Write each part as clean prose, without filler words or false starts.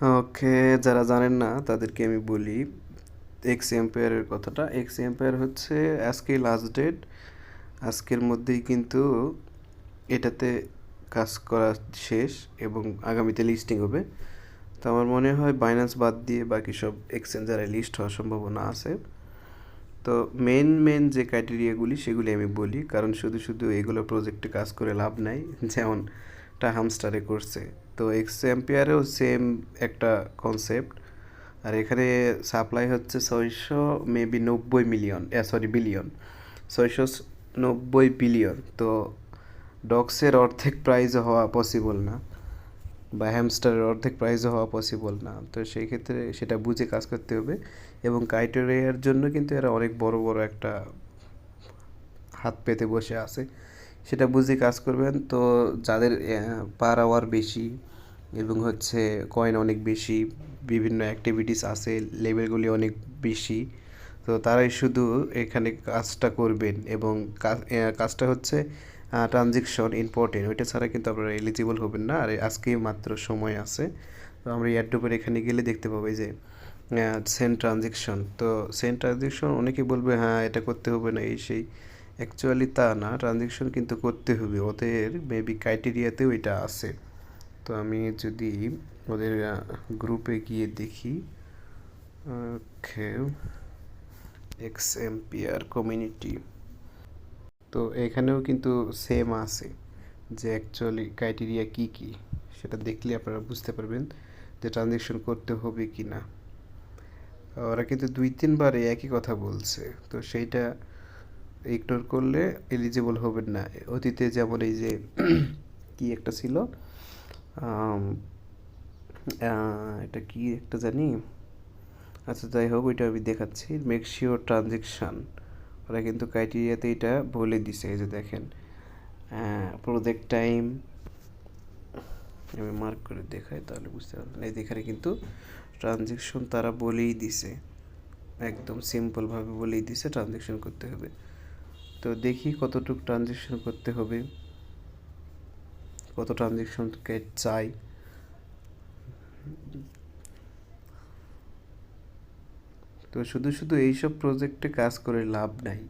ওকে, যারা জানেন না তাদেরকে আমি বলি এক্স এম্পায়ারের কথাটা। এক্স এম্পায়ার হচ্ছে আজকেই লাস্ট ডেট। আজকের মধ্যেই কিন্তু এটাতে কাজ করা শেষ এবং আগামীতে লিস্টিং হবে। তো আমার মনে হয় বাইন্যান্স বাদ দিয়ে বাকি সব এক্সচেঞ্জারে লিস্ট হওয়ার সম্ভাবনা আছে। তো মেন মেন যে ক্রাইটেরিয়াগুলি সেগুলি আমি বলি, কারণ শুধু শুধু এগুলো প্রজেক্টে কাজ করে লাভ নাই। যেমন হামস্টারে করছে, তো এক্স এম্পিয়ারেও সেম একটা কনসেপ্ট। আর এখানে সাপ্লাই হচ্ছে 690 মিলিয়ন, সরি বিলিয়ন, 690 বিলিয়ন। তো ডক্সের অর্ধেক প্রাইজও হওয়া পসিবল না, বা হ্যামস্টারের অর্ধেক প্রাইসও হওয়া পসিবল না। তো সেই ক্ষেত্রে সেটা বুঝে কাজ করতে হবে। এবং ক্রাইটেরিয়ার জন্য কিন্তু এরা অনেক বড় বড় একটা হাত পেতে বসে আছে, সেটা বুঝে কাজ করবেন। তো যাদের পার আওয়ার বেশি এবং হচ্ছে কয়েন অনেক বেশি, বিভিন্ন অ্যাক্টিভিটিস আছে, লেভেলগুলি অনেক বেশি, তো তারাই শুধু এখানে কাজটা করবেন। এবং কাজটা হচ্ছে ট্রানজেকশন ইম্পর্টেন্ট, ওইটা ছাড়া কিন্তু আপনারা এলিজিবল হবেন না। আর আজকেই মাত্র সময় আছে। তো আমরা এয়ারড্রপের এখানে গেলে দেখতে পাবো এই যে সেন্ড ট্রানজেকশন। তো সেন্ড ট্রানজেকশন অনেকে বলবে হ্যাঁ এটা করতে হবে না, এই সেই। অ্যাকচুয়ালি তা না, ট্রানজেকশন কিন্তু করতে হবে, ওদের মেবি ক্রাইটেরিয়াতেও এটা আছে। তো আমি যদি ওদের গ্রুপে গিয়ে দেখি, ওকে, এক্স এম্পিয়ার কমিউনিটি, তো এখানেও কিন্তু সেম আছে যে অ্যাকচুয়ালি ক্রাইটেরিয়া কী কী, সেটা দেখলে আপনারা বুঝতে পারবেন যে ট্রানজেকশন করতে হবে কি না। ওরা কিন্তু 2-3 বার একই কথা বলছে, তো সেইটা ইগনোর করলে এলিজিবল হবেন না। অতীতে যেমন এই যে কি একটা ছিল, আম, এটা কি একটা জানি, আচ্ছা যাই হোক, ওইটা আমি দেখাচ্ছি। মেক শিওর ট্রানজেকশান, ওরা কিন্তু ক্রাইটেরিয়াতে এটা বলে দিছে। এই যে দেখেন, প্রজেক্ট টাইম, আমি মার্ক করে দেখাই তাহলে বুঝতে পারবেন। এই এখানে কিন্তু ট্রানজেকশন তারা বলেই দিছে, একদম সিম্পলভাবে বলেই দিছে ট্রানজেকশন করতে হবে। তো দেখি কতটুকু ট্রানজেকশন করতে হবে, কত ট্রানজেকশন চাই। তো শুধু শুধু এইসব প্রজেক্টে কাজ করে লাভ নাই,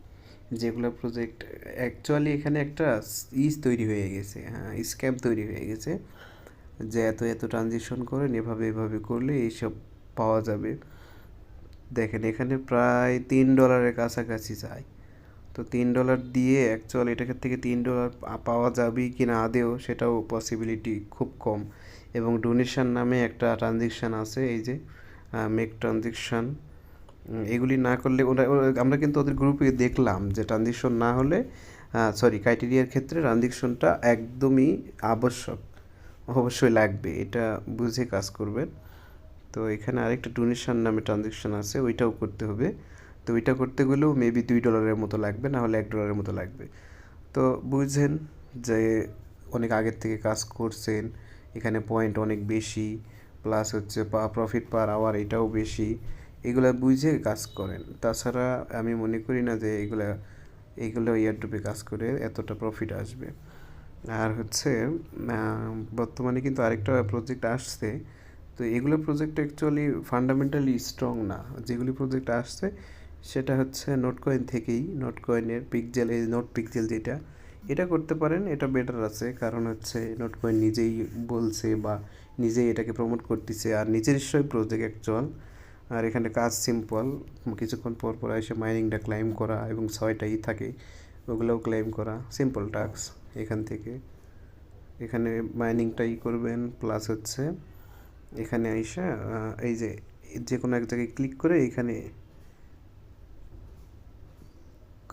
যেগুলো প্রজেক্ট অ্যাকচুয়ালি এখানে একটা তৈরি হয়ে গেছে, হ্যাঁ স্ক্যাম তৈরি হয়ে গেছে, যে এত এত ট্রানজেকশন করেন, এভাবে এভাবে করলে এইসব পাওয়া যাবে। দেখেন এখানে প্রায় $3 কাছাকাছি যায়। তো $3 দিয়ে অ্যাকচুয়ালি এটাকে থেকে $3 পাওয়া যাবে কি না আদেও, সেটাও পসিবিলিটি খুব কম। এবং ডোনেশন নামে একটা ট্রানজেকশান আছে, এই যে মেক ট্রানজেকশান, এগুলি না করলে আমরা কিন্তু ওদের গ্রুপে দেখলাম যে ট্রানজেকশন না হলে, সরি, ক্রাইটেরিয়ার ক্ষেত্রে ট্রানজেকশনটা একদমই আবশ্যক, অবশ্যই লাগবে, এটা বুঝে কাজ করবেন। তো এখানে আরেকটা ডোনেশন নামে ট্রানজেকশন আছে, ওইটাও করতে হবে। তো ওইটা করতে গেলেও মেবি $2 মতো লাগবে, না হলে $1 মতো লাগবে। তো বুঝছেন যে অনেক আগের থেকে কাজ করছেন, এখানে পয়েন্ট অনেক বেশি, প্লাস হচ্ছে প্রফিট পার আওয়ার এটাও বেশি, এগুলো বুঝে কাজ করেন। তাছাড়া আমি মনে করি না যে এইগুলো ইয়ারড্রপে কাজ করে এতটা প্রফিট আসবে। আর হচ্ছে বর্তমানে কিন্তু আরেকটা প্রজেক্ট আসছে। তো এগুলো প্রজেক্ট অ্যাকচুয়ালি ফান্ডামেন্টালি স্ট্রং না। যেগুলি প্রজেক্ট আসছে সেটা হচ্ছে নোট কয়েন থেকেই, নোট কয়েনের পিক্সেল, এই নোট পিক্সেল যেটা, এটা করতে পারেন, এটা বেটার আছে। কারণ হচ্ছে নোট কয়েন নিজেই বলছে বা নিজেই এটাকে প্রমোট করতেছে, আর নিজস্বই প্রজেক্ট অ্যাকচুয়াল। আর এখানে কাজ সিম্পল, কিছুক্ষণ পর পর এসে মাইনিংটা ক্লাইম করা, এবং 6টাই থাকে ওগুলোও ক্লেম করা, সিম্পল টাস্ক। এখান থেকে এখানে মাইনিংটাই করবেন, প্লাস হচ্ছে এখানে আইসা এই যে যে কোনো এক জায়গায় ক্লিক করে এখানে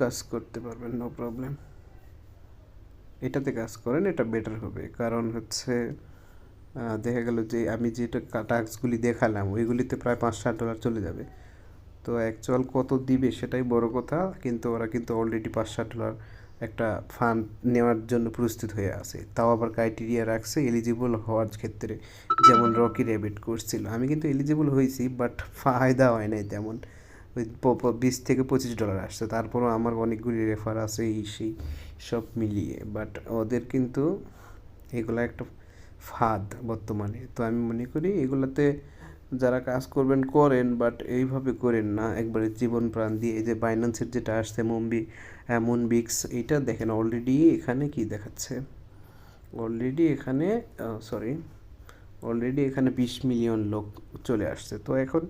কাজ করতে পারবেন, নো প্রবলেম। এটাতে কাজ করেন, এটা বেটার হবে। কারণ হচ্ছে দেখা গেল যে আমি যেটা টাস্কগুলি দেখালাম ওইগুলিতে প্রায় $5-7 চলে যাবে। তো অ্যাকচুয়াল কত দিবে সেটাই বড় কথা, কিন্তু ওরা কিন্তু অলরেডি $5-7 একটা ফান্ড নেওয়ার জন্য প্রস্তুত হয়ে আছে। তাও আবার ক্রাইটেরিয়া রাখছে এলিজিবল হওয়ার ক্ষেত্রে, যেমন রকি র্যাবিট করছিল, আমি কিন্তু এলিজিবল হয়েছি, বাট ফায়দা হয় নাই তেমন। ওই $20-25 আসছে, তারপরও আমার অনেকগুলি রেফার আছে এই সেই সব মিলিয়ে, বাট ওদের কিন্তু এগুলো একটা ফাঁদ বর্তমানে। তো আমি মনে করি এগুলাতে যারা কাজ করবেন করেন, বাট এইভাবে করেন না একবারে জীবন প্রাণ দিয়ে। এই যে বাইন্যান্সের যেটা আসছে মুনবিক্স, এইটা দেখেন অলরেডি এখানে কি দেখাচ্ছে, অলরেডি এখানে সরি অলরেডি এখানে 20 মিলিয়ন লোক চলে আসছে। তো এখন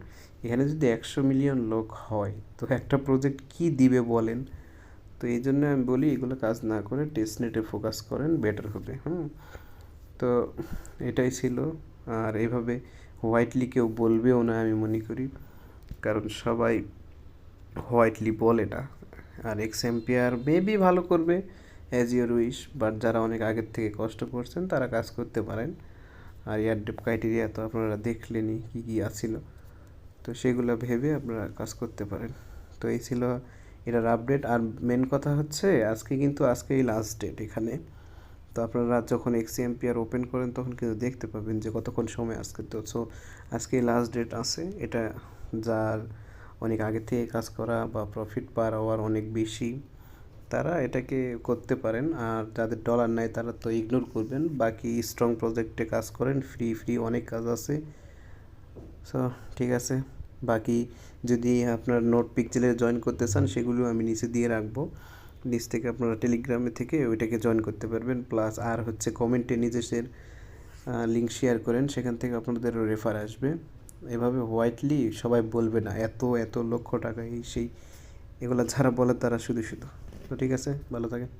এখানে যদি 100 মিলিয়ন লোক হয় তো একটা প্রজেক্ট কি দিবে বলেন। তো এই জন্য আমি বলি এগুলো কাজ না করে টেস্টনেটে ফোকাস করেন, বেটার হবে। তো এটাই ছিল। আর এইভাবে হোয়াইটলি কেউ বলবেও না আমি মনে করি, কারণ সবাই হোয়াইটলি বলে না। আর এক্সএমপিআর মেবি ভালো করবে, অ্যাজ ইউর উইশ, বাট যারা অনেক আগের থেকে কষ্ট করছেন তারা কাজ করতে পারেন। আর এয়ারড্রপ ক্রাইটেরিয়া তো আপনারা দেখলেনই কী কী আছিল, তো সেগুলো ভেবে আপনারা কাজ করতে পারেন। তো এই ছিল এটার আপডেট। আর মেন কথা হচ্ছে আজকেই লাস্ট ডেট এখানে। তো আপনারা যখন এক্সএমপিআর ওপেন করেন তখন কিন্তু দেখতে পাবেন যে কতক্ষণ সময় আজকে। তো সো আজকেই লাস্ট ডেট আছে এটা। যার অনেক আগে থেকে কাজ করা বা প্রফিট পাওয়ার অনেক বেশি, তারা এটাকে করতে পারেন। আর যাদের ডলার নাই তারা তো ইগনোর করবেন, বাকি স্ট্রং প্রজেক্টে কাজ করেন, ফ্রি অনেক কাজ আছে। সো ঠিক আছে, বাকি যদি আপনার নোট পিকজেলে জয়েন করতে চান সেগুলো আমি নিচে দিয়ে রাখবো, নিচ থেকে আপনারা টেলিগ্রামে থেকে ওইটাকে জয়েন করতে পারবেন। প্লাস আর হচ্ছে কমেন্টে নিজেদের লিঙ্ক শেয়ার করেন, সেখান থেকে আপনাদের রেফার আসবে। এভাবে হোয়াইটলি সবাই বলবে না এত এত লক্ষ টাকা এই সেই, এগুলো যারা বলে তারা শুধু শুধু। তো ঠিক আছে, ভালো থাকেন।